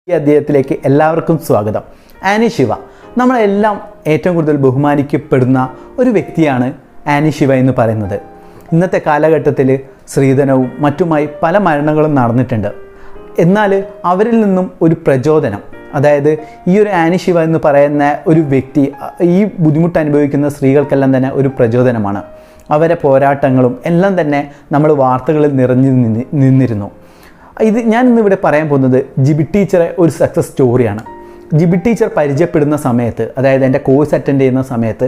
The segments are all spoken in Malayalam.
ഈ അധ്യായത്തിലേക്ക് എല്ലാവർക്കും സ്വാഗതം. ആനി ശിവ നമ്മളെല്ലാം ഏറ്റവും കൂടുതൽ ബഹുമാനിക്കപ്പെടുന്ന ഒരു വ്യക്തിയാണ് ആനി ശിവ എന്ന് പറയുന്നത്. ഇന്നത്തെ കാലഘട്ടത്തിൽ സ്ത്രീധനവും മറ്റുമായി പല മരണങ്ങളും നടന്നിട്ടുണ്ട്. എന്നാൽ അവരിൽ നിന്നും ഒരു പ്രചോദനം, അതായത് ഈ ഒരു ആനി ശിവ എന്ന് പറയുന്ന ഒരു വ്യക്തി ഈ ബുദ്ധിമുട്ട് അനുഭവിക്കുന്ന സ്ത്രീകൾക്കെല്ലാം തന്നെ ഒരു പ്രചോദനമാണ്. അവരെ പോരാട്ടങ്ങളും എല്ലാം തന്നെ നമ്മൾ വാർത്തകളിൽ നിറഞ്ഞു നിന്നിരുന്നു. ഞാൻ ഇന്നിവിടെ പറയാൻ പോകുന്നത് ജിബി ടീച്ചറെ ഒരു സക്സസ് സ്റ്റോറിയാണ്. ജിബി ടീച്ചർ പരിചയപ്പെടുന്ന സമയത്ത്, അതായത് എൻ്റെ കോഴ്സ് അറ്റൻഡ് ചെയ്യുന്ന സമയത്ത്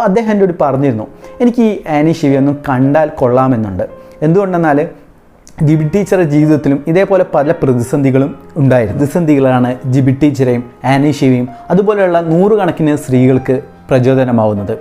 അദ്ദേഹം എൻ്റെ ഒരു പറഞ്ഞിരുന്നു, എനിക്ക് ഈ ആനി ശിവയൊന്നും കണ്ടാൽ കൊള്ളാമെന്നുണ്ട്. എന്തുകൊണ്ടെന്നാൽ ജിബി ടീച്ചറുടെ ജീവിതത്തിലും ഇതേപോലെ പല പ്രതിസന്ധികളും ഉണ്ടായിരുന്നു. പ്രതിസന്ധികളാണ് ജിബി ടീച്ചറെയും ആനി ശിവയും അതുപോലെയുള്ള നൂറുകണക്കിന് സ്ത്രീകൾക്ക് പ്രചോദനമാവുന്നത്.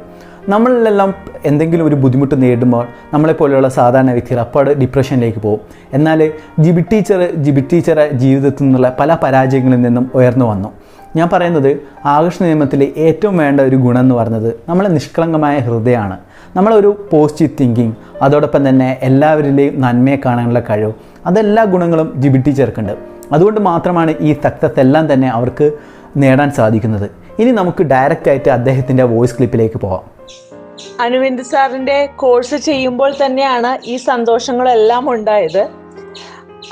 നമ്മളിലെല്ലാം എന്തെങ്കിലും ഒരു ബുദ്ധിമുട്ട് നേരിടുമ്പോൾ നമ്മളെപ്പോലെയുള്ള സാധാരണ വ്യക്തികൾ അപ്പോൾ ഡിപ്രഷനിലേക്ക് പോകും. എന്നാൽ ജിബി ടീച്ചറുടെ ജീവിതത്തിൽ നിന്നുള്ള പല പരാജയങ്ങളിൽ നിന്നും ഉയർന്നു വന്നു. ഞാൻ പറയുന്നത് ആകർഷണ നിയമത്തിലെ ഏറ്റവും വേണ്ട ഒരു ഗുണം എന്ന് പറയുന്നത് നമ്മളെ നിഷ്കളങ്കമായ ഹൃദയമാണ്. നമ്മളൊരു പോസിറ്റീവ് തിങ്കിങ്, അതോടൊപ്പം തന്നെ എല്ലാവരിലെയും നന്മയെ കാണാനുള്ള കഴിവ്, അതെല്ലാ ഗുണങ്ങളും ജിബി ടീച്ചർക്കുണ്ട്. അതുകൊണ്ട് മാത്രമാണ് ഈ സക്സസ് എല്ലാം തന്നെ അവർക്ക് നേടാൻ സാധിക്കുന്നത്. ഇനി നമുക്ക് ഡയറക്റ്റായിട്ട് അദ്ദേഹത്തിൻ്റെ വോയിസ് ക്ലിപ്പിലേക്ക് പോകാം. അനുവിന്ദ് സാറിന്റെ കോഴ്സ് ചെയ്യുമ്പോൾ തന്നെയാണ് ഈ സന്തോഷങ്ങളെല്ലാം ഉണ്ടായത്.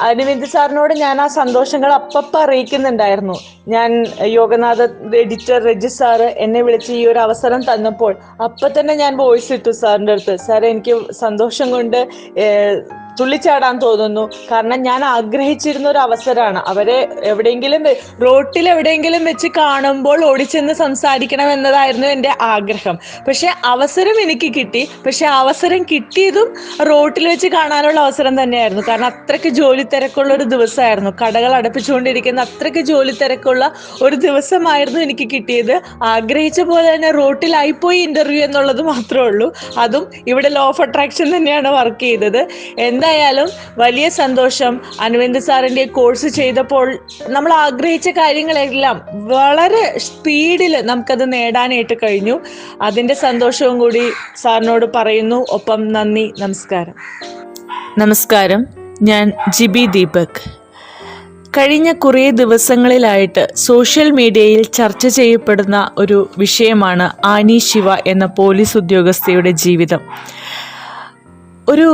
അനുവിന്ദ് സാറിനോട് ഞാൻ ആ സന്തോഷങ്ങൾ അപ്പപ്പം അറിയിക്കുന്നുണ്ടായിരുന്നു. ഞാൻ യോഗനാഥ എഡിറ്റർ രജി സാറ് എന്നെ വിളിച്ച് ഈ ഒരു അവസരം തന്നപ്പോൾ അപ്പം തന്നെ ഞാൻ വോയിസ് ഇട്ടു സാറിൻ്റെ അടുത്ത്. സാർ, എനിക്ക് സന്തോഷം കൊണ്ട് തുള്ളിച്ചാടാൻ തോന്നുന്നു. കാരണം ഞാൻ ആഗ്രഹിച്ചിരുന്ന ഒരു അവസരമാണ്. അവരെ റോട്ടിൽ എവിടെയെങ്കിലും വെച്ച് കാണുമ്പോൾ ഓടിച്ചെന്ന് സംസാരിക്കണം എന്നതായിരുന്നു എൻ്റെ ആഗ്രഹം. പക്ഷെ അവസരം എനിക്ക് കിട്ടി. പക്ഷെ അവസരം കിട്ടിയതും റോട്ടിൽ വെച്ച് കാണാനുള്ള അവസരം തന്നെയായിരുന്നു. കാരണം അത്രയ്ക്ക് ജോലി തിരക്കുള്ള ഒരു ദിവസമായിരുന്നു. കടകൾ അടപ്പിച്ചുകൊണ്ടിരിക്കുന്ന അത്രയ്ക്ക് ജോലി തിരക്കുള്ള ഒരു ദിവസമായിരുന്നു എനിക്ക് കിട്ടിയത്. ആഗ്രഹിച്ച പോലെ തന്നെ റോട്ടിലായിപ്പോയി ഇൻ്റർവ്യൂ എന്നുള്ളത് മാത്രമേ ഉള്ളൂ. അതും ഇവിടെ ലോ ഓഫ് അട്രാക്ഷൻ തന്നെയാണ് വർക്ക് ചെയ്തത്. എന്തായാലും വലിയ സന്തോഷം. അനുവിന്ദ് സാറിൻ്റെ കോഴ്സ് ചെയ്തപ്പോൾ നമ്മൾ ആഗ്രഹിച്ച കാര്യങ്ങളെല്ലാം വളരെ സ്പീഡിൽ നമുക്കത് നേടാനായിട്ട് കഴിഞ്ഞു. അതിൻ്റെ സന്തോഷവും കൂടി സാറിനോട് പറയുന്നു. ഒപ്പം നന്ദി, നമസ്കാരം. നമസ്കാരം, ഞാൻ ജിബി ദീപക്. കഴിഞ്ഞ കുറേ ദിവസങ്ങളിലായിട്ട് സോഷ്യൽ മീഡിയയിൽ ചർച്ച ചെയ്യപ്പെടുന്ന ഒരു വിഷയമാണ് ആനി ശിവ എന്ന പോലീസ് ഉദ്യോഗസ്ഥയുടെ ജീവിതം. ഒരു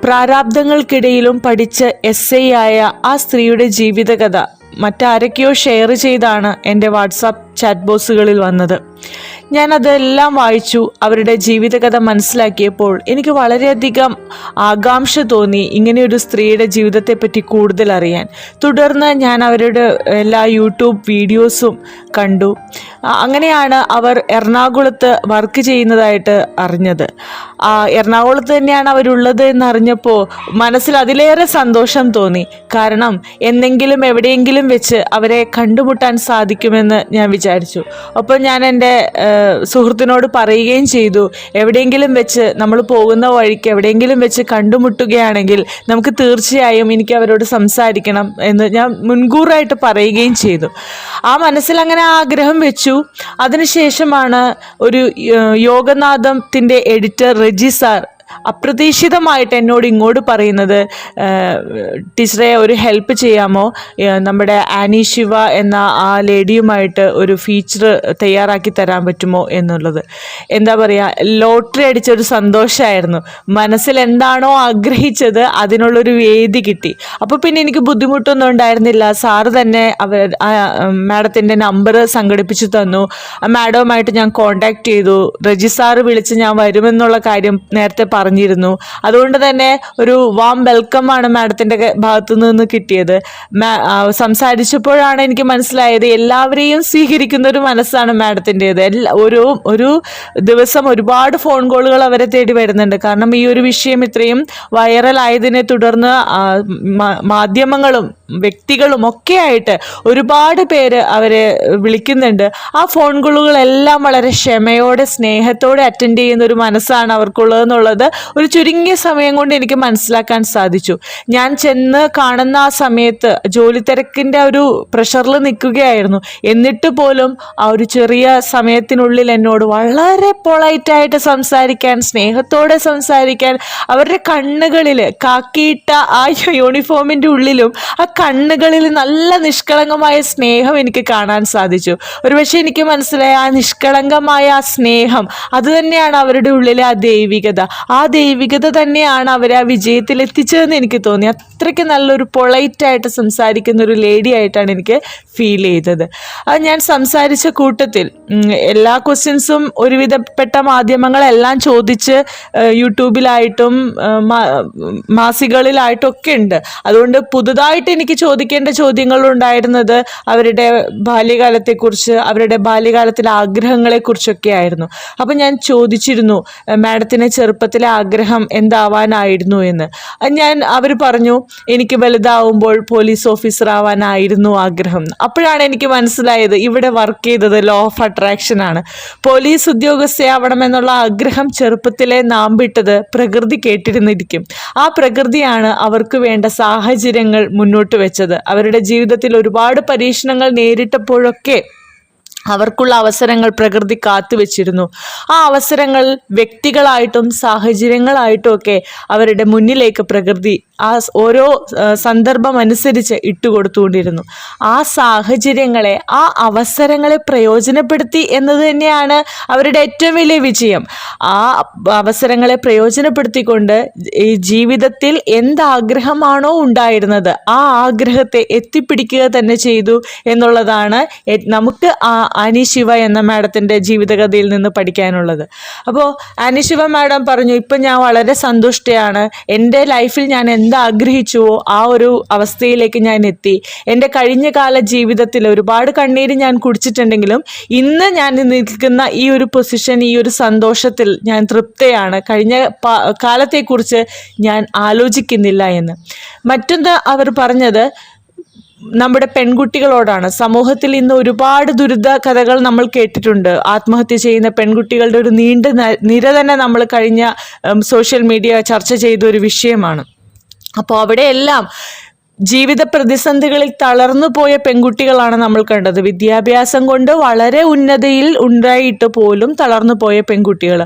പ്രാരാബ്ദങ്ങൾക്കിടയിലും പഠിച്ച് SI ആയ ആ സ്ത്രീയുടെ ജീവിതകഥ മറ്റാരൊക്കെയോ ഷെയർ ചെയ്താണ് എൻ്റെ വാട്സാപ്പ് ചാറ്റ് ബോക്സുകളിൽ വന്നത്. ഞാനതെല്ലാം വായിച്ചു. അവരുടെ ജീവിതകഥ മനസ്സിലാക്കിയപ്പോൾ എനിക്ക് വളരെയധികം ആകാംക്ഷ തോന്നി ഇങ്ങനെയൊരു സ്ത്രീയുടെ ജീവിതത്തെപ്പറ്റി കൂടുതൽ അറിയാൻ. തുടർന്ന് ഞാൻ അവരുടെ എല്ലാ യൂട്യൂബ് വീഡിയോസും കണ്ടു. അങ്ങനെയാണ് അവർ എറണാകുളത്ത് വർക്ക് ചെയ്യുന്നതായിട്ട് അറിഞ്ഞത്. എറണാകുളത്ത് തന്നെയാണ് അവരുള്ളത് എന്നറിഞ്ഞപ്പോൾ മനസ്സിൽ അതിലേറെ സന്തോഷം തോന്നി. കാരണം എന്തെങ്കിലും എവിടെയെങ്കിലും വെച്ച് അവരെ കണ്ടുമുട്ടാൻ സാധിക്കുമെന്ന് ഞാൻ വിചാരിച്ചു. ഒപ്പം ഞാൻ എൻ്റെ സുഹൃത്തിനോട് പറയുകയും ചെയ്തു, എവിടെയെങ്കിലും വെച്ച് നമ്മൾ പോകുന്ന വഴിക്ക് എവിടെയെങ്കിലും വെച്ച് കണ്ടുമുട്ടുകയാണെങ്കിൽ നമുക്ക് തീർച്ചയായും എനിക്ക് അവരോട് സംസാരിക്കണം എന്ന് ഞാൻ മുൻകൂറായിട്ട് പറയുകയും ചെയ്തു. ആ മനസ്സിൽ അങ്ങനെ ആഗ്രഹം വെച്ചു. അതിനുശേഷമാണ് ഒരു യോഗനാഥത്തിൻ്റെ എഡിറ്റർ രജി സാർ അപ്രതീക്ഷിതമായിട്ട് എന്നോട് ഇങ്ങോട്ട് പറയുന്നത്, ടീച്ചറെ ഒരു ഹെൽപ്പ് ചെയ്യാമോ, നമ്മുടെ ആനി ശിവ എന്ന ആ ലേഡിയുമായിട്ട് ഒരു ഫീച്ചർ തയ്യാറാക്കി തരാൻ പറ്റുമോ എന്നുള്ളത്. എന്താ പറയുക, ലോട്ടറി അടിച്ചൊരു സന്തോഷമായിരുന്നു. മനസ്സിൽ എന്താണോ ആഗ്രഹിച്ചത് അതിനുള്ളൊരു വേദി കിട്ടി. അപ്പോൾ പിന്നെ എനിക്ക് ബുദ്ധിമുട്ടൊന്നും ഉണ്ടായിരുന്നില്ല. സാറ് തന്നെ മാഡത്തിൻ്റെ നമ്പർ സംഘടിപ്പിച്ചു തന്നു. ആ മാഡവുമായിട്ട് ഞാൻ കോണ്ടാക്ട് ചെയ്തു. രജി സാറ് വിളിച്ച് ഞാൻ വരുമെന്നുള്ള കാര്യം നേരത്തെ പറഞ്ഞിരുന്നു. അതുകൊണ്ട് തന്നെ ഒരു വാം വെൽക്കമാണ് മാഡത്തിൻ്റെ ഭാഗത്തു നിന്ന് കിട്ടിയത്. സംസാരിച്ചപ്പോഴാണ് എനിക്ക് മനസ്സിലായത് എല്ലാവരെയും സ്വീകരിക്കുന്ന ഒരു മനസ്സാണ് മാഡത്തിൻ്റേത്. ഒരു ദിവസം ഒരുപാട് ഫോൺ കോളുകൾ അവരെ തേടി വരുന്നുണ്ട്. കാരണം ഈ ഒരു വിഷയം ഇത്രയും വൈറലായതിനെ തുടർന്ന് മാധ്യമങ്ങളും വ്യക്തികളും ഒക്കെ ആയിട്ട് ഒരുപാട് പേര് അവരെ വിളിക്കുന്നുണ്ട്. ആ ഫോൺ കോളുകളെല്ലാം വളരെ ക്ഷമയോടെ സ്നേഹത്തോടെ അറ്റൻഡ് ചെയ്യുന്ന ഒരു മനസ്സാണ് അവർക്കുള്ളതെന്നുള്ളത് ഒരു ചുരുങ്ങിയ സമയം കൊണ്ട് എനിക്ക് മനസ്സിലാക്കാൻ സാധിച്ചു. ഞാൻ ചെന്ന് കാണുന്ന ആ സമയത്ത് ജോലി തിരക്കിൻ്റെ ഒരു പ്രഷറിൽ നിൽക്കുകയായിരുന്നു. എന്നിട്ട് പോലും ആ ഒരു ചെറിയ സമയത്തിനുള്ളിൽ എന്നോട് വളരെ പൊളൈറ്റായിട്ട് സംസാരിക്കാൻ, സ്നേഹത്തോടെ സംസാരിക്കാൻ, അവരുടെ കണ്ണുകളിൽ കാക്കിയിട്ട ആ യൂണിഫോമിൻ്റെ ഉള്ളിലും ആ കണ്ണുകളിൽ നല്ല നിഷ്കളങ്കമായ സ്നേഹം എനിക്ക് കാണാൻ സാധിച്ചു. ഒരുപക്ഷെ എനിക്ക് മനസ്സിലായ ആ നിഷ്കളങ്കമായ ആ സ്നേഹം അത് തന്നെയാണ് അവരുടെ ഉള്ളിലെ ആ ദൈവികത. ആ ദൈവികത തന്നെയാണ് അവരെ ആ വിജയത്തിൽ എത്തിച്ചതെന്ന് എനിക്ക് തോന്നി. അത്രയ്ക്ക് നല്ലൊരു പൊളൈറ്റായിട്ട് സംസാരിക്കുന്ന ഒരു ലേഡി ആയിട്ടാണ് എനിക്ക് ഫീൽ ചെയ്തത്. അത് ഞാൻ സംസാരിച്ച കൂട്ടത്തിൽ എല്ലാ ക്വസ്റ്റ്യൻസും ഒരുവിധപ്പെട്ട മാധ്യമങ്ങളെല്ലാം ചോദിച്ച് യൂട്യൂബിലായിട്ടും മാസികകളിലായിട്ടും ഒക്കെ ഉണ്ട്. അതുകൊണ്ട് പുതുതായിട്ട് എനിക്ക് ചോദിക്കേണ്ട ചോദ്യങ്ങളുണ്ടായിരുന്നത് അവരുടെ ബാല്യകാലത്തെക്കുറിച്ച്, അവരുടെ ബാല്യകാലത്തിലെ ആഗ്രഹങ്ങളെക്കുറിച്ചൊക്കെ ആയിരുന്നു. അപ്പം ഞാൻ ചോദിച്ചിരുന്നു, മാഡത്തിന് ചെറുപ്പത്തിലെ ആഗ്രഹം എന്താവാനായിരുന്നു എന്ന്. അവർ പറഞ്ഞു, എനിക്ക് വലുതാവുമ്പോൾ പോലീസ് ഓഫീസർ ആവാനായിരുന്നു ആഗ്രഹം. അപ്പോഴാണ് എനിക്ക് മനസ്സിലായത് ഇവിടെ വർക്ക് ചെയ്തത് ലോ ഓഫ് അട്രാക്ഷൻ ആണ്. പോലീസ് ഉദ്യോഗസ്ഥയാവണമെന്നുള്ള ആഗ്രഹം ചെറുപ്പത്തിലെ നാമ്പിട്ടത് പ്രകൃതി കേട്ടിരുന്നിരിക്കും. ആ പ്രകൃതിയാണ് അവർക്ക് വേണ്ട സാഹചര്യങ്ങൾ മുന്നോട്ട് വെച്ചത്. അവരുടെ ജീവിതത്തിൽ ഒരുപാട് പരീക്ഷണങ്ങൾ നേരിട്ടപ്പോഴൊക്കെ അവർക്കുള്ള അവസരങ്ങൾ പ്രകൃതി കാത്തുവെച്ചിരുന്നു. ആ അവസരങ്ങൾ വ്യക്തികളായിട്ടും സാഹചര്യങ്ങളായിട്ടും ഒക്കെ അവരുടെ മുന്നിലേക്ക് പ്രകൃതി ആ ഓരോ സന്ദർഭം അനുസരിച്ച് ഇട്ടുകൊടുത്തുകൊണ്ടിരുന്നു. ആ സാഹചര്യങ്ങളെ, ആ അവസരങ്ങളെ പ്രയോജനപ്പെടുത്തി എന്നത് തന്നെയാണ് അവരുടെ ഏറ്റവും വലിയ വിജയം. ആ അവസരങ്ങളെ പ്രയോജനപ്പെടുത്തിക്കൊണ്ട് ഈ ജീവിതത്തിൽ എന്താഗ്രഹമാണോ ഉണ്ടായിരുന്നത് ആ ആഗ്രഹത്തെ എത്തിപ്പിടിക്കുക തന്നെ ചെയ്തു എന്നുള്ളതാണ് നമുക്ക് ആനി ശിവ എന്ന മാഡത്തിൻ്റെ ജീവിതകഥയിൽ നിന്ന് പഠിക്കാനുള്ളത്. അപ്പോൾ ആനി ശിവ മാഡം പറഞ്ഞു, ഇപ്പം ഞാൻ വളരെ സന്തുഷ്ടയാണ്. എൻ്റെ ലൈഫിൽ ഞാൻ എന്താഗ്രഹിച്ചുവോ ആ ഒരു അവസ്ഥയിലേക്ക് ഞാൻ എത്തി. എൻ്റെ കഴിഞ്ഞ കാല ജീവിതത്തിൽ ഒരുപാട് കണ്ണീര് ഞാൻ കുടിച്ചിട്ടുണ്ടെങ്കിലും ഇന്ന് ഞാൻ നിൽക്കുന്ന ഈ ഒരു പൊസിഷൻ, ഈ ഒരു സന്തോഷത്തിൽ ഞാൻ തൃപ്തയാണ്. കഴിഞ്ഞ കാലത്തെക്കുറിച്ച് ഞാൻ ആലോചിക്കുന്നില്ല എന്ന്. മറ്റൊന്ന് അവർ പറഞ്ഞത് നമ്മുടെ പെൺകുട്ടികളോടാണ്. സമൂഹത്തിൽ ഇന്ന് ഒരുപാട് ദുരിത കഥകൾ നമ്മൾ കേട്ടിട്ടുണ്ട്. ആത്മഹത്യ ചെയ്യുന്ന പെൺകുട്ടികളുടെ ഒരു നീണ്ട നിര തന്നെ നമ്മൾ കഴിഞ്ഞ സോഷ്യൽ മീഡിയ ചർച്ച ചെയ്ത ഒരു വിഷയമാണ്. അപ്പോൾ അവിടെയെല്ലാം ജീവിത പ്രതിസന്ധികളിൽ തളർന്നു പോയ പെൺകുട്ടികളാണ് നമ്മൾ കണ്ടത്. വിദ്യാഭ്യാസം കൊണ്ട് വളരെ ഉന്നതിയിൽ ഉണ്ടായിട്ട് പോലും തളർന്നു പോയ പെൺകുട്ടികൾ.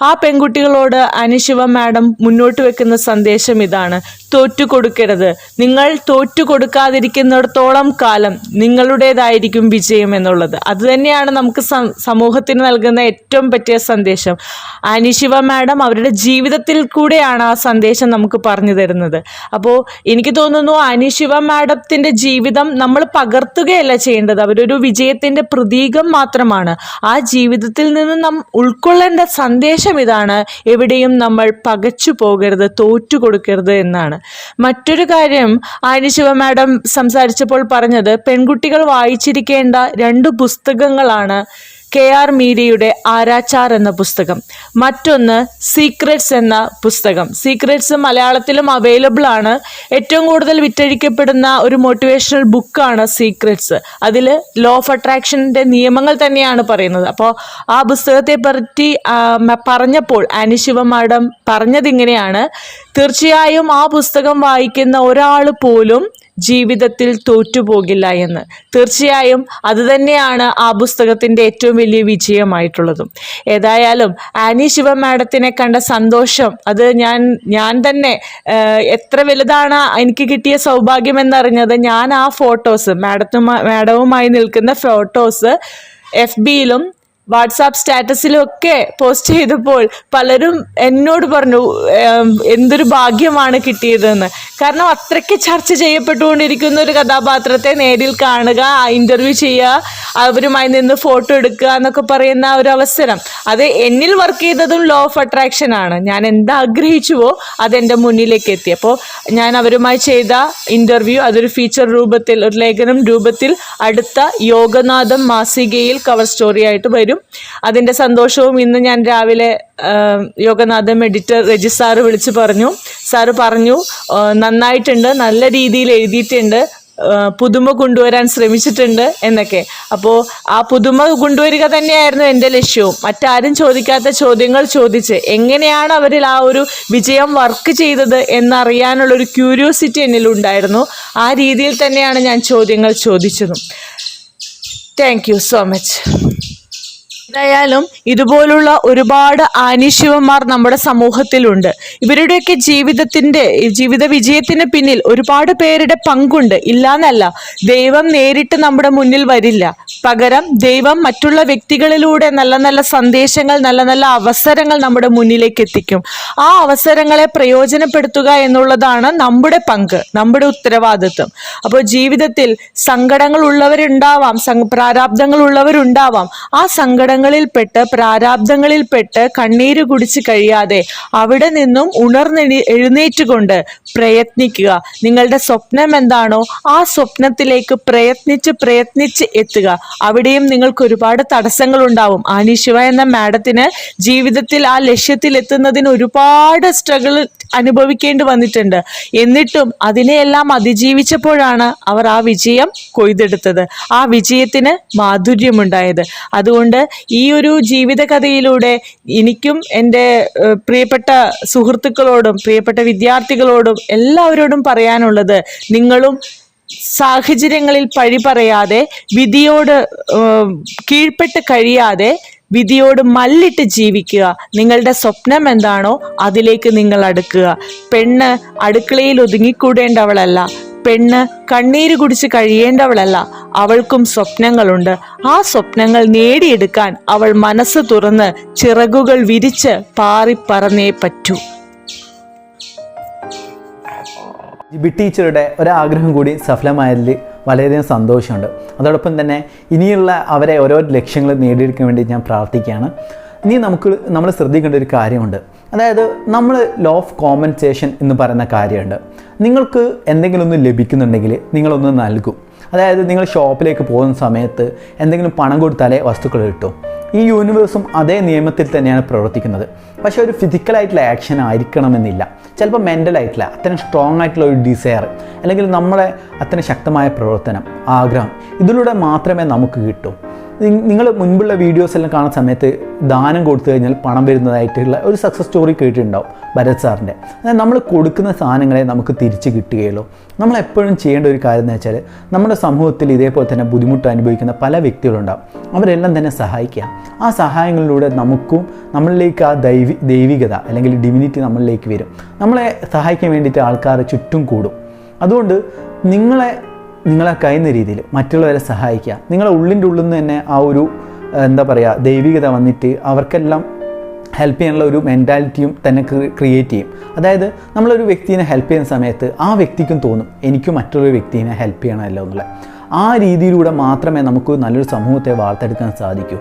ആ പെൺകുട്ടികളോട് ആനി ശിവ മാഡം മുന്നോട്ട് വെക്കുന്ന സന്ദേശം ഇതാണ്: തോറ്റുകൊടുക്കരുത്. നിങ്ങൾ തോറ്റുകൊടുക്കാതിരിക്കുന്നിടത്തോളം കാലം നിങ്ങളുടേതായിരിക്കും വിജയം എന്നുള്ളത്. അതുതന്നെയാണ് നമുക്ക് സമൂഹത്തിന് നൽകുന്ന ഏറ്റവും പറ്റിയ സന്ദേശം. ആനി ശിവ മാഡം അവരുടെ ജീവിതത്തിൽ കൂടെയാണ് ആ സന്ദേശം നമുക്ക് പറഞ്ഞു തരുന്നത്. അപ്പോൾ എനിക്ക് തോന്നുന്നു ആനി ശിവ മാഡത്തിന്റെ ജീവിതം നമ്മൾ പകർത്തുകയല്ല ചെയ്യേണ്ടത്. അവരൊരു വിജയത്തിന്റെ പ്രതീകം മാത്രമാണ്. ആ ജീവിതത്തിൽ നിന്ന് നാം ഉൾക്കൊള്ളേണ്ട സന്ദേശം ഇതാണ്: എവിടെയും നമ്മൾ പകച്ചു പോകരുത്, തോറ്റു കൊടുക്കരുത് എന്നാണ്. മറ്റൊരു കാര്യം ആനി ശിവ മാഡം സംസാരിച്ചപ്പോൾ പറഞ്ഞത്, പെൺകുട്ടികൾ വായിച്ചിരിക്കേണ്ട 2 പുസ്തകങ്ങളാണ് KR മീരയുടെ ആരാച്ചാർ എന്ന പുസ്തകം, മറ്റൊന്ന് സീക്രട്സ് എന്ന പുസ്തകം. സീക്രട്സ് മലയാളത്തിലും അവൈലബിൾ ആണ്. ഏറ്റവും കൂടുതൽ വിറ്റഴിക്കപ്പെടുന്ന ഒരു മോട്ടിവേഷണൽ ബുക്കാണ് സീക്രട്സ്. അതിൽ ലോ ഓഫ് അട്രാക്ഷൻ്റെ നിയമങ്ങൾ തന്നെയാണ് പറയുന്നത്. അപ്പോൾ ആ പുസ്തകത്തെ പറ്റി പറഞ്ഞപ്പോൾ ആനി ശിവ മാഡം പറഞ്ഞതിങ്ങനെയാണ്: തീർച്ചയായും ആ പുസ്തകം വായിക്കുന്ന ഒരാൾ പോലും ജീവിതത്തിൽ തോറ്റുപോകില്ല എന്ന്. തീർച്ചയായും അതുതന്നെയാണ് ആ പുസ്തകത്തിൻ്റെ ഏറ്റവും വലിയ വിജയമായിട്ടുള്ളതും. ഏതായാലും ആനി ശിവ മാഡത്തിനെ കണ്ട സന്തോഷം അത് ഞാൻ തന്നെ എത്ര വലുതാണ് എനിക്ക് കിട്ടിയ സൗഭാഗ്യം എന്നറിഞ്ഞത്. ഞാൻ ആ ഫോട്ടോസ് മാഡവുമായി നിൽക്കുന്ന ഫോട്ടോസ് FBയിലും വാട്സാപ്പ് സ്റ്റാറ്റസിലും ഒക്കെ പോസ്റ്റ് ചെയ്തപ്പോൾ പലരും എന്നോട് പറഞ്ഞു എന്തൊരു ഭാഗ്യമാണ് കിട്ടിയതെന്ന്. കാരണം അത്രയ്ക്ക് ചർച്ച ചെയ്യപ്പെട്ടുകൊണ്ടിരിക്കുന്ന ഒരു കഥാപാത്രത്തെ നേരിൽ കാണുക, ഇൻ്റർവ്യൂ ചെയ്യുക, അവരുമായി നിന്ന് ഫോട്ടോ എടുക്കുക എന്നൊക്കെ പറയുന്ന ഒരു അവസരം, അത് എന്നിൽ വർക്ക് ചെയ്തതും ലോ ഓഫ് അട്രാക്ഷൻ ആണ്. ഞാൻ എന്താഗ്രഹിച്ചുവോ അതെൻ്റെ മുന്നിലേക്ക് എത്തി. അപ്പോൾ ഞാൻ അവരുമായി ചെയ്ത ഇൻ്റർവ്യൂ അതൊരു ഫീച്ചർ രൂപത്തിൽ, ഒരു ലേഖനം രൂപത്തിൽ അടുത്ത യോഗനാഥം മാസികയിൽ കവർ സ്റ്റോറി ആയിട്ട് വരും. അതിൻ്റെ സന്തോഷവും ഇന്ന് ഞാൻ രാവിലെ യോഗനാഥം എഡിറ്റർ രജി സാറ് വിളിച്ച് പറഞ്ഞു. സാറ് പറഞ്ഞു നന്നായിട്ടുണ്ട്, നല്ല രീതിയിൽ എഴുതിയിട്ടുണ്ട്, പുതുമ കൊണ്ടുവരാൻ ശ്രമിച്ചിട്ടുണ്ട് എന്നൊക്കെ. അപ്പോൾ ആ പുതുമ കൊണ്ടുവരിക തന്നെയായിരുന്നു എൻ്റെ ലക്ഷ്യവും. മറ്റാരും ചോദിക്കാത്ത ചോദ്യങ്ങൾ ചോദിച്ച് എങ്ങനെയാണ് അവരിൽ ആ ഒരു വിജയം വർക്ക് ചെയ്തത് എന്നറിയാനുള്ളൊരു ക്യൂരിയോസിറ്റി എന്നിലുണ്ടായിരുന്നു. ആ രീതിയിൽ തന്നെയാണ് ഞാൻ ചോദ്യങ്ങൾ ചോദിച്ചതും. Thank you so much. എന്തായാലും ഇതുപോലുള്ള ഒരുപാട് ആനീശിവന്മാർ നമ്മുടെ സമൂഹത്തിലുണ്ട്. ഇവരുടെയൊക്കെ ജീവിത വിജയത്തിന് പിന്നിൽ ഒരുപാട് പേരുടെ പങ്കുണ്ട്, ഇല്ലാന്നല്ല. ദൈവം നേരിട്ട് നമ്മുടെ മുന്നിൽ വരില്ല, പകരം ദൈവം മറ്റുള്ള വ്യക്തികളിലൂടെ നല്ല നല്ല സന്ദേശങ്ങൾ, നല്ല നല്ല അവസരങ്ങൾ നമ്മുടെ മുന്നിലേക്ക് എത്തിക്കും. ആ അവസരങ്ങളെ പ്രയോജനപ്പെടുത്തുക എന്നുള്ളതാണ് നമ്മുടെ പങ്ക്, നമ്മുടെ ഉത്തരവാദിത്വം. അപ്പോൾ ജീവിതത്തിൽ സങ്കടങ്ങൾ ഉള്ളവരുണ്ടാവാം, പ്രാരാബ്ദങ്ങൾ ഉള്ളവരുണ്ടാവാം. ആ സങ്കടങ്ങളിൽപ്പെട്ട്, പ്രാരാബ്ദങ്ങളിൽപ്പെട്ട് കണ്ണീര് കുടിച്ച് കഴിയാതെ അവിടെ നിന്നും എഴുന്നേറ്റുകൊണ്ട് പ്രയത്നിക്കുക. നിങ്ങളുടെ സ്വപ്നം എന്താണോ ആ സ്വപ്നത്തിലേക്ക് പ്രയത്നിച്ച് എത്തുക. അവിടെയും നിങ്ങൾക്ക് ഒരുപാട് തടസ്സങ്ങൾ ഉണ്ടാവും. ആനി ശിവ എന്ന മാഡത്തിന് ജീവിതത്തിൽ ആ ലക്ഷ്യത്തിൽ എത്തുന്നതിന് ഒരുപാട് സ്ട്രഗിൾ അനുഭവിക്കേണ്ടി വന്നിട്ടുണ്ട്. എന്നിട്ടും അതിനെയെല്ലാം അതിജീവിച്ചപ്പോഴാണ് അവർ ആ വിജയം കൊയ്തെടുത്തത്, ആ വിജയത്തിന് മാധുര്യമുണ്ടായത്. അതുകൊണ്ട് ഈ ഒരു ജീവിതകഥയിലൂടെ എനിക്കും എൻ്റെ പ്രിയപ്പെട്ട സുഹൃത്തുക്കളോടും പ്രിയപ്പെട്ട വിദ്യാർത്ഥികളോടും എല്ലാവരോടും പറയാനുള്ളത്, നിങ്ങളും സാഹചര്യങ്ങളിൽ പഴി പറയാതെ, വിധിയോട് കീഴ്പ്പെട്ട് കഴിയാതെ, വിധിയോട് മല്ലിട്ട് ജീവിക്കുക. നിങ്ങളുടെ സ്വപ്നം എന്താണോ അതിലേക്ക് നിങ്ങൾ അടുക്കുക. പെണ്ണ് അടുക്കളയിൽ ഒതുങ്ങിക്കൂടേണ്ടവളല്ല, പെണ്ണ് കണ്ണീര് കുടിച്ച് കഴിയേണ്ടവളല്ല. അവൾക്കും സ്വപ്നങ്ങളുണ്ട്. ആ സ്വപ്നങ്ങൾ നേടിയെടുക്കാൻ അവൾ മനസ്സ് തുറന്ന് ചിറകുകൾ വിരിച്ച് പാറിപ്പറന്നേ പറ്റൂ. ജിബി ടീച്ചറുടെ ഒരാഗ്രഹം കൂടി സഫലമായതിൽ വളരെയധികം സന്തോഷമുണ്ട്. അതോടൊപ്പം തന്നെ ഇനിയുള്ള അവരെ ഓരോ ലക്ഷ്യങ്ങൾ നേടിയെടുക്കാൻ വേണ്ടി ഞാൻ പ്രാർത്ഥിക്കുകയാണ്. ഇനി നമ്മൾ ശ്രദ്ധിക്കേണ്ട ഒരു കാര്യമുണ്ട്. അതായത് നമ്മൾ ലോ ഓഫ് കോമ്പൻസേഷൻ എന്ന് പറയുന്ന കാര്യമുണ്ട്. നിങ്ങൾക്ക് എന്തെങ്കിലും ഒന്ന് ലഭിക്കുന്നുണ്ടെങ്കിൽ നിങ്ങളൊന്ന് നൽകും. അതായത് നിങ്ങൾ ഷോപ്പിലേക്ക് പോകുന്ന സമയത്ത് എന്തെങ്കിലും പണം കൊടുത്താലേ വസ്തുക്കൾ കിട്ടും. ഈ യൂണിവേഴ്സും അതേ നിയമത്തിൽ തന്നെയാണ് പ്രവർത്തിക്കുന്നത്. പക്ഷേ ഒരു ഫിസിക്കലായിട്ടുള്ള ആക്ഷൻ ആയിരിക്കണമെന്നില്ല. ചിലപ്പോൾ മെൻ്റലായിട്ടുള്ള അത്രയും സ്ട്രോങ് ആയിട്ടുള്ള ഒരു ഡിസയർ, അല്ലെങ്കിൽ നമ്മളെ അത്രയും ശക്തമായ പ്രവർത്തനം, ആഗ്രഹം, ഇതിലൂടെ മാത്രമേ നമുക്ക് കിട്ടൂ. നിങ്ങൾ മുൻപുള്ള വീഡിയോസ് എല്ലാം കാണുന്ന സമയത്ത് ദാനം കൊടുത്തു കഴിഞ്ഞാൽ പണം വരുന്നതായിട്ടുള്ള ഒരു സക്സസ് സ്റ്റോറി കേട്ടിട്ടുണ്ടാവും ഭരത് സാറിൻ്റെ. അതായത് നമ്മൾ കൊടുക്കുന്ന സാധനങ്ങളെ നമുക്ക് തിരിച്ച് കിട്ടുകയുള്ളൂ. നമ്മളെപ്പോഴും ചെയ്യേണ്ട ഒരു കാര്യം എന്ന് വെച്ചാൽ, നമ്മുടെ സമൂഹത്തിൽ ഇതേപോലെ തന്നെ ബുദ്ധിമുട്ട് അനുഭവിക്കുന്ന പല വ്യക്തികളുണ്ടാവും. അവരെല്ലാം തന്നെ സഹായിക്കുക. ആ സഹായങ്ങളിലൂടെ നമ്മളിലേക്ക് ആ ദൈവികത അല്ലെങ്കിൽ ഡിവിനിറ്റി നമ്മളിലേക്ക് വരും. നമ്മളെ സഹായിക്കാൻ വേണ്ടിയിട്ട് ആൾക്കാർ ചുറ്റും കൂടും. അതുകൊണ്ട് നിങ്ങളെ കഴിയുന്ന രീതിയിൽ മറ്റുള്ളവരെ സഹായിക്കുക. നിങ്ങളെ ഉള്ളിൻ്റെ ഉള്ളിൽ നിന്ന് തന്നെ ആ ഒരു ദൈവികത വന്നിട്ട് അവർക്കെല്ലാം ഹെൽപ്പ് ചെയ്യാനുള്ള ഒരു മെൻറ്റാലിറ്റിയും തന്നെ ക്രിയേറ്റ് ചെയ്യും. അതായത് നമ്മളൊരു വ്യക്തിനെ ഹെൽപ്പ് ചെയ്യുന്ന സമയത്ത് ആ വ്യക്തിക്കും തോന്നും എനിക്കും മറ്റൊരു വ്യക്തിനെ ഹെൽപ്പ് ചെയ്യണമല്ലോ എന്നുള്ള. ആ രീതിയിലൂടെ മാത്രമേ നമുക്ക് നല്ലൊരു സമൂഹത്തെ വാർത്തെടുക്കാൻ സാധിക്കൂ.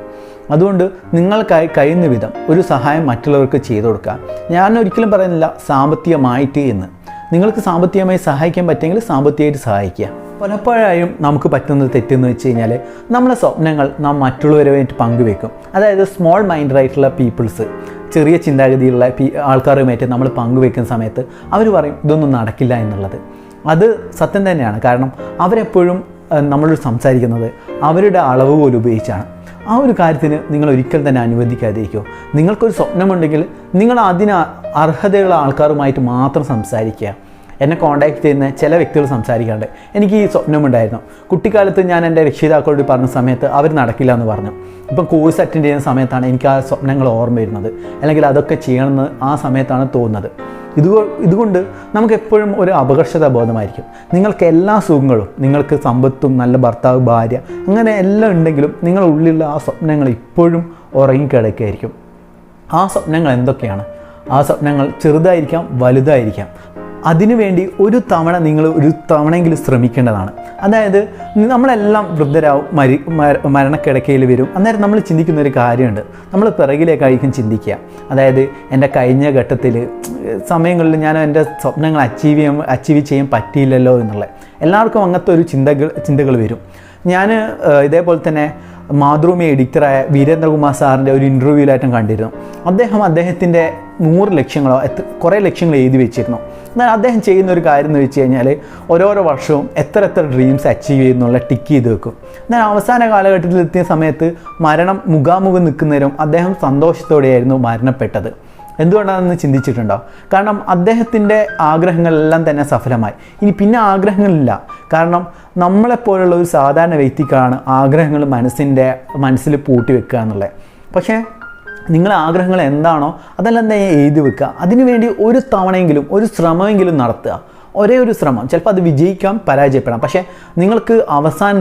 അതുകൊണ്ട് നിങ്ങൾക്കായി കഴിയുന്ന വിധം ഒരു സഹായം മറ്റുള്ളവർക്ക് ചെയ്തു കൊടുക്കുക. ഞാൻ ഒരിക്കലും പറയുന്നില്ല സാമ്പത്തികമായിട്ട് എന്ന്. നിങ്ങൾക്ക് സാമ്പത്തികമായി സഹായിക്കാൻ പറ്റുമെങ്കിൽ സാമ്പത്തികമായിട്ട് സഹായിക്കുക. പലപ്പോഴായും നമുക്ക് പറ്റുന്നത് തെറ്റെന്ന് വെച്ച് കഴിഞ്ഞാൽ, നമ്മുടെ സ്വപ്നങ്ങൾ നാം മറ്റുള്ളവരുമായിട്ട് പങ്കുവെക്കും. അതായത് സ്മോൾ മൈൻഡായിട്ടുള്ള പീപ്പിൾസ്, ചെറിയ ചിന്താഗതിയുള്ള ആൾക്കാരുമായിട്ട് നമ്മൾ പങ്കുവെക്കുന്ന സമയത്ത് അവർ പറയും ഇതൊന്നും നടക്കില്ല എന്നുള്ളത്. അത് സത്യം തന്നെയാണ്. കാരണം അവരെപ്പോഴും നമ്മളോട് സംസാരിക്കുന്നത് അവരുടെ അളവ് പോലും ഉപയോഗിച്ചാണ്. ആ ഒരു കാര്യത്തിന് നിങ്ങൾ ഒരിക്കലും തന്നെ അനുവദിക്കാതിരിക്കുമോ. നിങ്ങൾക്കൊരു സ്വപ്നമുണ്ടെങ്കിൽ നിങ്ങൾ അതിന് അർഹതയുള്ള ആൾക്കാരുമായിട്ട് മാത്രം സംസാരിക്കുക. എന്നെ കോൺടാക്ട് ചെയ്യുന്ന ചില വ്യക്തികൾ സംസാരിക്കാറുണ്ട്, എനിക്ക് ഈ സ്വപ്നമുണ്ടായിരുന്നു, കുട്ടിക്കാലത്ത് ഞാൻ എൻ്റെ രക്ഷിതാക്കളോട് പറഞ്ഞ സമയത്ത് അവർ നടക്കില്ല എന്ന് പറഞ്ഞു. ഇപ്പം കോഴ്സ് അറ്റൻഡ് ചെയ്യുന്ന സമയത്താണ് എനിക്ക് ആ സ്വപ്നങ്ങൾ ഓർമ്മ വരുന്നത്, അല്ലെങ്കിൽ അതൊക്കെ ചെയ്യണമെന്ന് ആ സമയത്താണ് തോന്നുന്നത്. ഇതുകൊണ്ട് നമുക്ക് എപ്പോഴും ഒരു അപകർഷതാ ബോധമായിരിക്കും. നിങ്ങൾക്ക് എല്ലാ സുഖങ്ങളും, നിങ്ങൾക്ക് സമ്പത്തും നല്ല ഭർത്താവ്, ഭാര്യ, അങ്ങനെ എല്ലാം ഉണ്ടെങ്കിലും നിങ്ങളുടെ ഉള്ളിലുള്ള ആ സ്വപ്നങ്ങൾ ഇപ്പോഴും ഉറങ്ങിക്കിടക്കുകയായിരിക്കും. ആ സ്വപ്നങ്ങൾ എന്തൊക്കെയാണ്? ആ സ്വപ്നങ്ങൾ ചെറുതായിരിക്കാം, വലുതായിരിക്കാം. അതിനുവേണ്ടി ഒരു തവണയെങ്കിലും ശ്രമിക്കേണ്ടതാണ്. അതായത് നമ്മളെല്ലാം വൃദ്ധരാവും, മരണക്കിടക്കയിൽ വരും. അന്നേരം നമ്മൾ ചിന്തിക്കുന്ന ഒരു കാര്യമുണ്ട്, നമ്മൾ പിറകിലേക്കായിരിക്കും ചിന്തിക്കുക. അതായത് എൻ്റെ കഴിഞ്ഞ ഘട്ടത്തിൽ സമയങ്ങളിൽ ഞാൻ എൻ്റെ സ്വപ്നങ്ങൾ അച്ചീവ് ചെയ്യാൻ പറ്റിയില്ലല്ലോ എന്നുള്ള എല്ലാവർക്കും അങ്ങനത്തെ ഒരു ചിന്തകൾ വരും. ഞാൻ ഇതേപോലെ തന്നെ മാതൃഭൂമി എഡിറ്ററായ വീരേന്ദ്രകുമാർ സാറിൻ്റെ ഒരു ഇൻ്റർവ്യൂവിലായിട്ടും കണ്ടിരുന്നു. അദ്ദേഹത്തിൻ്റെ 100 ലക്ഷ്യങ്ങളോ കുറേ ലക്ഷ്യങ്ങൾ എഴുതി വെച്ചിരുന്നു. എന്നാൽ അദ്ദേഹം ചെയ്യുന്ന ഒരു കാര്യം എന്ന് വെച്ച് കഴിഞ്ഞാൽ ഓരോരോ വർഷവും എത്ര ഡ്രീംസ് അച്ചീവ് ചെയ്യുന്നുള്ള ടിക്ക് ചെയ്ത് വെക്കും. എന്നാൽ അവസാന കാലഘട്ടത്തിൽ എത്തിയ സമയത്ത് മരണം മുഖാമുഖം നിൽക്കുന്നവരും അദ്ദേഹം സന്തോഷത്തോടെയായിരുന്നു മരണപ്പെട്ടത്. എന്തുകൊണ്ടാണെന്ന് ചിന്തിച്ചിട്ടുണ്ടോ? കാരണം അദ്ദേഹത്തിൻ്റെ ആഗ്രഹങ്ങളെല്ലാം തന്നെ സഫലമായി. ഇനി പിന്നെ ആഗ്രഹങ്ങളില്ല. കാരണം നമ്മളെപ്പോലുള്ള ഒരു സാധാരണ വ്യക്തിക്കാണ് ആഗ്രഹങ്ങൾ മനസ്സിൽ പൂട്ടി വെക്കുക എന്നുള്ളത്. പക്ഷേ നിങ്ങളെ ആഗ്രഹങ്ങൾ എന്താണോ അതെല്ലാം തന്നെ എഴുതി വെക്കുക. അതിനുവേണ്ടി ഒരു തവണയെങ്കിലും ഒരു ശ്രമമെങ്കിലും നടത്തുക. ഒരേ ഒരു ശ്രമം, ചിലപ്പോൾ അത് വിജയിക്കാം, പരാജയപ്പെടാം. പക്ഷേ നിങ്ങൾക്ക് അവസാന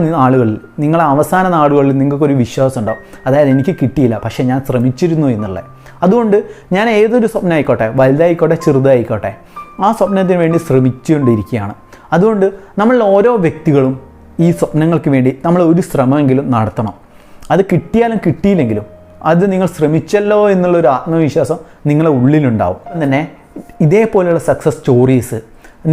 നാളുകളിൽ നിങ്ങൾക്കൊരു വിശ്വാസം ഉണ്ടാവും, അതായത് എനിക്ക് കിട്ടിയില്ല പക്ഷേ ഞാൻ ശ്രമിച്ചിരുന്നു എന്നുള്ളത്. അതുകൊണ്ട് ഞാൻ ഏതൊരു സ്വപ്നം ആയിക്കോട്ടെ, വലുതായിക്കോട്ടെ ചെറുതായിക്കോട്ടെ, ആ സ്വപ്നത്തിന് വേണ്ടി ശ്രമിച്ചുകൊണ്ടിരിക്കുകയാണ്. അതുകൊണ്ട് നമ്മൾ ഓരോ വ്യക്തികളും ഈ സ്വപ്നങ്ങൾക്ക് വേണ്ടി നമ്മൾ ഒരു ശ്രമമെങ്കിലും നടത്തണം. അത് കിട്ടിയാലും കിട്ടിയില്ലെങ്കിലും അത് നിങ്ങൾ ശ്രമിച്ചല്ലോ എന്നുള്ളൊരു ആത്മവിശ്വാസം നിങ്ങളുടെ ഉള്ളിലുണ്ടാവും. തന്നെ ഇതേപോലെയുള്ള സക്സസ് സ്റ്റോറീസ്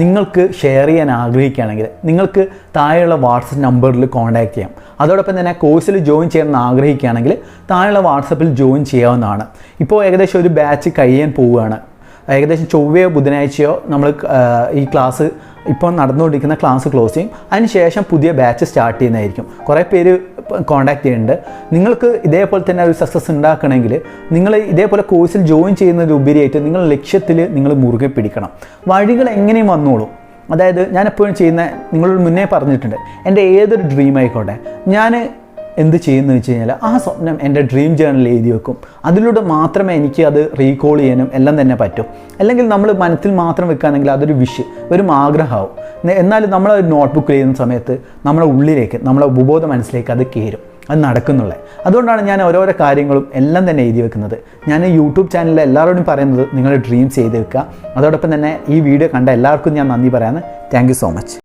നിങ്ങൾക്ക് ഷെയർ ചെയ്യാൻ ആഗ്രഹിക്കുകയാണെങ്കിൽ നിങ്ങൾക്ക് താഴെയുള്ള വാട്സപ്പ് നമ്പറിൽ കോൺടാക്റ്റ് ചെയ്യാം. അതോടൊപ്പം തന്നെ കോഴ്സിൽ ജോയിൻ ചെയ്യണമെന്ന് ആഗ്രഹിക്കുകയാണെങ്കിൽ താഴെയുള്ള വാട്സപ്പിൽ ജോയിൻ ചെയ്യാവുന്നതാണ്. ഇപ്പോൾ ഏകദേശം ഒരു ബാച്ച് കഴിയാൻ പോവുകയാണ്. ഏകദേശം ചൊവ്വയോ ബുധനാഴ്ചയോ നമ്മൾ ഈ ക്ലാസ് ഇപ്പോൾ നടന്നുകൊണ്ടിരിക്കുന്ന ക്ലാസ് ക്ലോസ് ചെയ്യും. അതിനുശേഷം പുതിയ ബാച്ച് സ്റ്റാർട്ട് ചെയ്യുന്നതായിരിക്കും. കുറേ പേര് കോൺടാക്റ്റ് ചെയ്യുന്നുണ്ട്. നിങ്ങൾക്ക് ഇതേപോലെ തന്നെ ഒരു സക്സസ് ഉണ്ടാക്കണമെങ്കിൽ നിങ്ങൾ ഇതേപോലെ കോഴ്സിൽ ജോയിൻ ചെയ്യുന്നതിലുപരിയായിട്ട് നിങ്ങൾ ലക്ഷ്യത്തിൽ നിങ്ങൾ മുറുകെ പിടിക്കണം. വഴികൾ എങ്ങനെയും വന്നോളൂ. അതായത് ഞാൻ എപ്പോഴും നിങ്ങളോട് മുന്നേ പറഞ്ഞിട്ടുണ്ട്, എൻ്റെ ഏതൊരു ഡ്രീം ആയിക്കോട്ടെ, ഞാൻ എന്ത് ചെയ്യുന്നു വെച്ച് കഴിഞ്ഞാൽ ആ സ്വപ്നം എൻ്റെ ഡ്രീം ജേർണലിൽ എഴുതി വെക്കും. അതിലൂടെ മാത്രമേ എനിക്ക് അത് റീകോൾ ചെയ്യാനും എല്ലാം തന്നെ പറ്റും. അല്ലെങ്കിൽ നമ്മൾ മനസ്സിൽ മാത്രം വെക്കുകയാണെങ്കിൽ അതൊരു ഒരു ആഗ്രഹമാവും. എന്നാലും നമ്മൾ ഒരു നോട്ട്ബുക്ക് ചെയ്യുന്ന സമയത്ത് നമ്മുടെ ഉള്ളിലേക്ക്, നമ്മുടെ ഉപബോധ മനസ്സിലേക്ക് അത് കയറും, അത് നടക്കുന്നുള്ളത്. അതുകൊണ്ടാണ് ഞാൻ ഓരോരോ കാര്യങ്ങളും എല്ലാം തന്നെ എഴുതി വെക്കുന്നത്. ഞാൻ യൂട്യൂബ് ചാനലിൽ എല്ലാവരോടും പറയുന്നത് നിങ്ങളുടെ ഡ്രീംസ് എഴുതി വെക്കുക. അതോടൊപ്പം തന്നെ ഈ വീഡിയോ കണ്ട എല്ലാവർക്കും ഞാൻ നന്ദി പറയാമെന്ന്. Thank you so much.